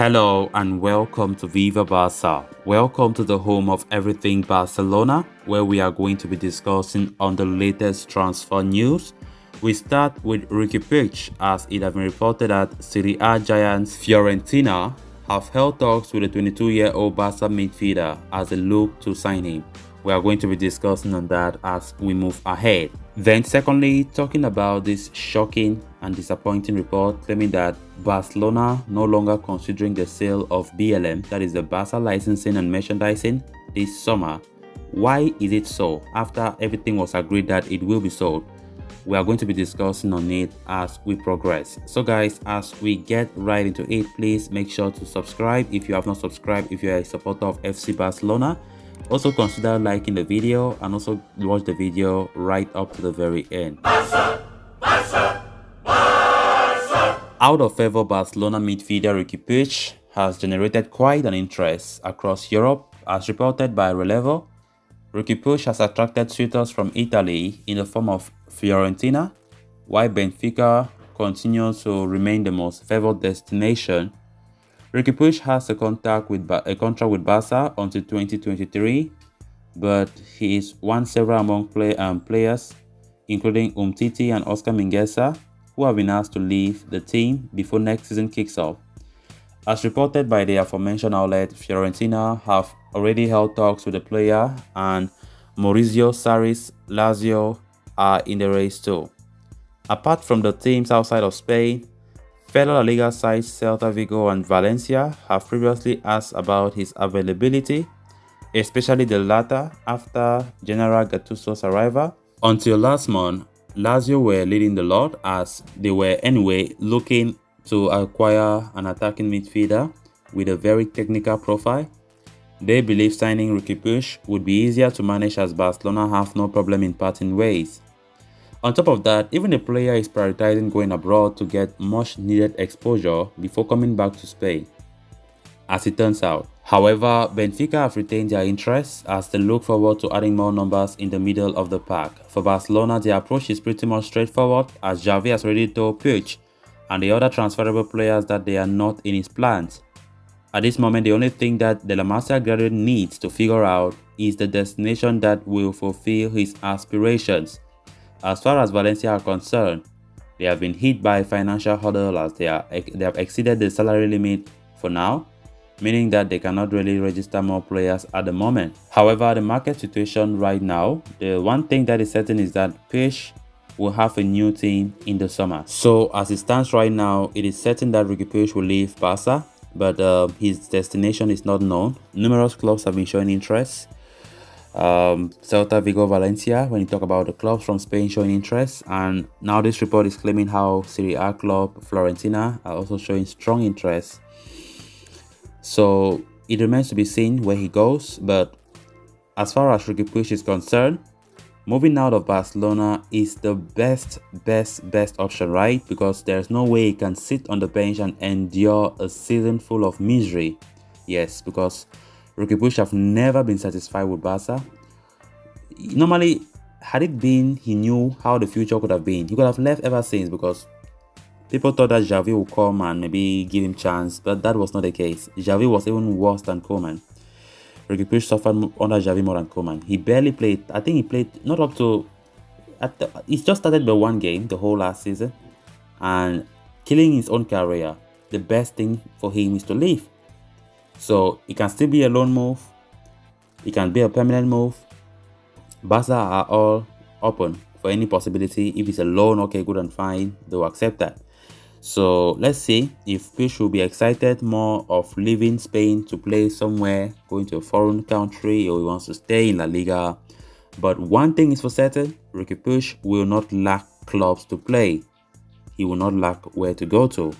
Hello and welcome to Viva Barca. Welcome to the home of everything Barcelona, where we are going to be discussing on the latest transfer news. We start with Riqui Puig, as it has been reported that Serie A giants Fiorentina have held talks with the 22-year-old Barca midfielder as they look to sign him. We are going to be discussing on that as we move ahead. Then secondly, talking about this shocking and disappointing report claiming that Barcelona no longer considering the sale of BLM, that is the Barca licensing and merchandising, this summer. Why is it so? After everything was agreed that it will be sold, we are going to be discussing on it as we progress. So guys, as we get right into it, please make sure to subscribe if you have not subscribed, if you are a supporter of FC Barcelona. Also consider liking the video and also watch the video right up to the very end. Barca, Barca, Barca. Out of favor Barcelona midfielder Riqui Puig has generated quite an interest across Europe. As reported by Relevo, Riqui Puig has attracted suitors from Italy in the form of Fiorentina, while Benfica continues to remain the most favored destination. Riqui Puig has a contract with Barca until 2023, but he is one several among players, including Umtiti and Oscar Mingueza, who have been asked to leave the team before next season kicks off. As reported by the aforementioned outlet, Fiorentina have already held talks with the player, and Maurizio Sarri's Lazio are in the race too. Apart from the teams outside of Spain, fellow La Liga sides Celta Vigo and Valencia have previously asked about his availability, especially the latter after General Gattuso's arrival. Until last month, Lazio were leading the lot as they were anyway looking to acquire an attacking midfielder with a very technical profile. They believe signing Riqui Puig would be easier to manage as Barcelona have no problem in parting ways. On top of that, even the player is prioritizing going abroad to get much needed exposure before coming back to Spain, as it turns out. However, Benfica have retained their interest as they look forward to adding more numbers in the middle of the pack. For Barcelona, the approach is pretty much straightforward, as Xavi has already told Puig and the other transferable players that they are not in his plans. At this moment, the only thing that the La Masia graduate needs to figure out is the destination that will fulfill his aspirations. As far as Valencia are concerned, they have been hit by a financial hurdle as they have exceeded the salary limit for now, meaning that they cannot really register more players at the moment. However, the market situation right now, the one thing that is certain is that Puig will have a new team in the summer. So as it stands right now, it is certain that Riqui Puig will leave Barca, but his destination is not known. Numerous clubs have been showing interest. Celta Vigo, Valencia, when you talk about the clubs from Spain showing interest, and now this report is claiming how Serie A club Fiorentina are also showing strong interest. So it remains to be seen where he goes, but as far as Riqui Puig is concerned, moving out of Barcelona is the best option, right? Because there's no way he can sit on the bench and endure a season full of misery. Yes, because Riqui Puig have never been satisfied with Barca. Normally, had it been he knew how the future could have been, he could have left ever since, because people thought that Xavi would come and maybe give him chance, but that was not the case. Xavi was even worse than Koeman. Riqui Puig suffered under Xavi more than Koeman. He barely played. I think he played not up to... He's just started by one game the whole last season, and killing his own career. The best thing for him is to leave. So it can still be a loan move, it can be a permanent move. Barca are all open for any possibility. If it's a loan, okay, good and fine, they'll accept that. So let's see if Puig will be excited more of leaving Spain to play somewhere, going to a foreign country, or he wants to stay in La Liga. But one thing is for certain, Riqui Puig will not lack clubs to play. He will not lack where to go to.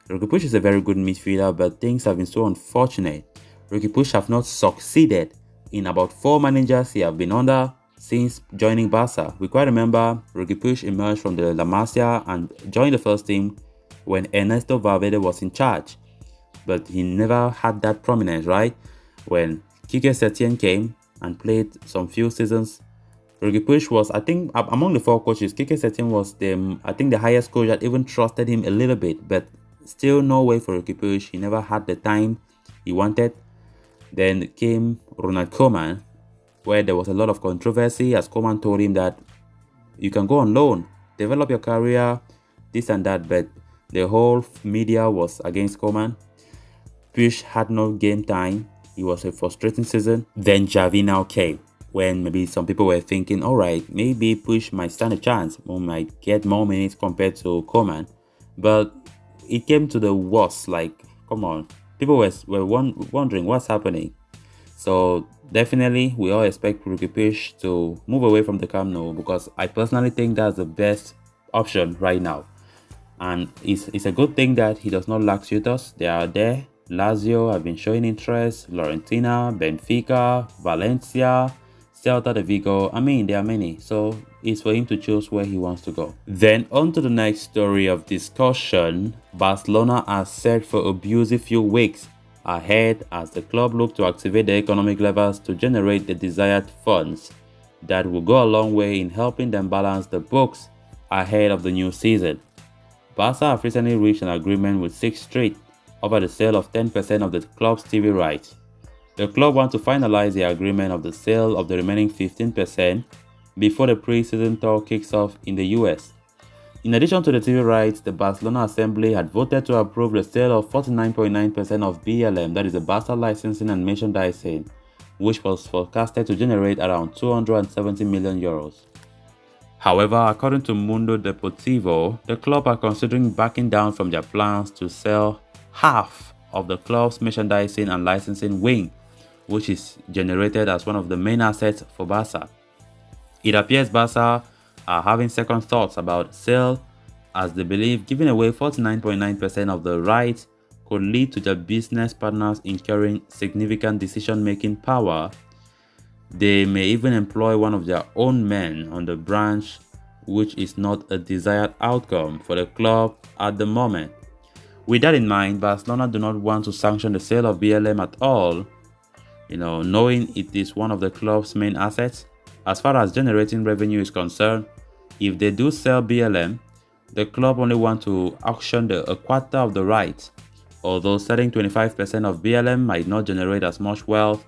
Riqui Puig is a very good midfielder, but things have been so unfortunate. Riqui Puig have not succeeded in about 4 managers he have been under since joining Barca. We quite remember Riqui Puig emerged from the La Masia and joined the first team when Ernesto Valverde was in charge. But he never had that prominence, right? When Quique Setién came and played some few seasons, Riqui Puig was, I think, among the 4 coaches, Quique Setién was the highest coach that even trusted him a little bit. But Still no way for Riqui Puig. He never had the time he wanted. Then came Ronald Koeman, where there was a lot of controversy as Koeman told him that you can go on loan, develop your career, this and that, but the whole media was against Koeman. Puig had no game time. It was a frustrating season. Then Javi now came, when maybe some people were thinking, all right, maybe Puig might stand a chance, or might get more minutes compared to Koeman. But it came to the worst. Like, come on, people were wondering what's happening. So definitely, we all expect Riqui Puig to move away from the Camp Nou, because I personally think that's the best option right now. And it's a good thing that he does not lack suitors. They are there. Lazio have been showing interest, Fiorentina, Benfica, Valencia, Celta de Vigo. I mean, there are many. So it's for him to choose where he wants to go. Then on to the next story of discussion. Barcelona are set for abusive few weeks ahead as the club look to activate the economic levers to generate the desired funds that will go a long way in helping them balance the books ahead of the new season. Barca have recently reached an agreement with Sixth Street over the sale of 10% of the club's TV rights. The club wants to finalize the agreement of the sale of the remaining 15% before the pre-season tour kicks off in the US. In addition to the TV rights, the Barcelona Assembly had voted to approve the sale of 49.9% of BLM, that is the Barca licensing and merchandising, which was forecasted to generate around 270 million euros. However, according to Mundo Deportivo, the club are considering backing down from their plans to sell half of the club's merchandising and licensing wing, which is generated as one of the main assets for Barca. It appears Barca are having second thoughts about sale, as they believe giving away 49.9% of the rights could lead to their business partners incurring significant decision-making power. They may even employ one of their own men on the branch, which is not a desired outcome for the club at the moment. With that in mind, Barcelona do not want to sanction the sale of BLM at all, knowing it is one of the club's main assets. As far as generating revenue is concerned, if they do sell BLM, the club only want to auction a quarter of the rights. Although selling 25% of BLM might not generate as much wealth,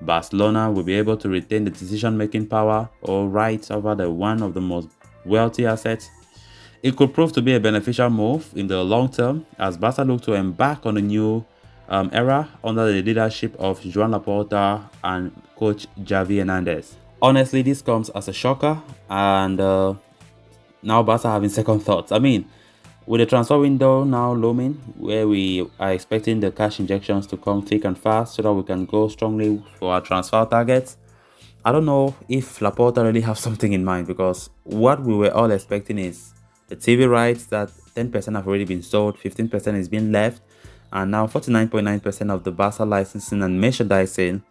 Barcelona will be able to retain the decision-making power or rights over one of the most wealthy assets. It could prove to be a beneficial move in the long term as Barca look to embark on a new era under the leadership of Joan Laporta and coach Xavi Hernandez. Honestly, this comes as a shocker, and now Barca having second thoughts. I mean, with the transfer window now looming, where we are expecting the cash injections to come thick and fast so that we can go strongly for our transfer targets, I don't know if Laporta really have something in mind, because what we were all expecting is the TV rights that 10% have already been sold, 15% is being left, and now 49.9% of the Barca licensing and merchandising,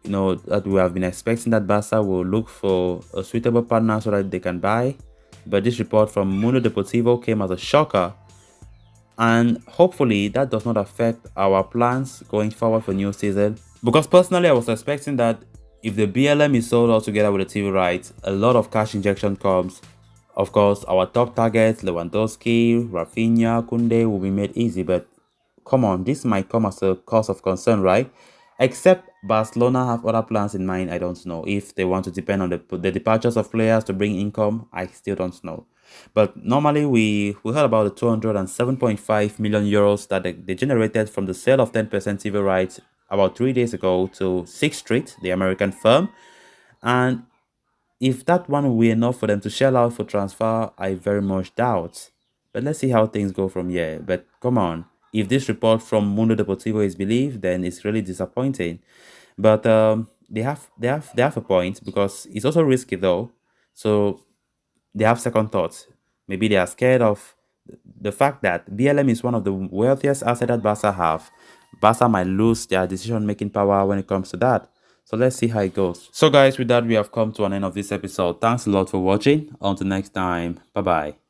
that we have been expecting that Barca will look for a suitable partner so that they can buy. But this report from Mundo Deportivo came as a shocker, and hopefully that does not affect our plans going forward for new season. Because personally, I was expecting that if the BLM is sold altogether with the TV rights, a lot of cash injection comes. Of course, our top targets, Lewandowski, Rafinha, Koundé, will be made easy, but come on, this might come as a cause of concern, right? Except Barcelona have other plans in mind. I don't know if they want to depend on the departures of players to bring income. I still don't know. But normally we heard about the 207.5 million euros that they generated from the sale of 10% TV rights about 3 days ago to Sixth Street, the American firm. And if that one will be enough for them to shell out for transfer, I very much doubt. But let's see how things go from here. But come on, if this report from Mundo Deportivo is believed, then it's really disappointing. But they have a point, because it's also risky though. So they have second thoughts. Maybe they are scared of the fact that BLM is one of the wealthiest assets that Barca have. Barca might lose their decision-making power when it comes to that. So let's see how it goes. So guys, with that, we have come to an end of this episode. Thanks a lot for watching. Until next time, bye-bye.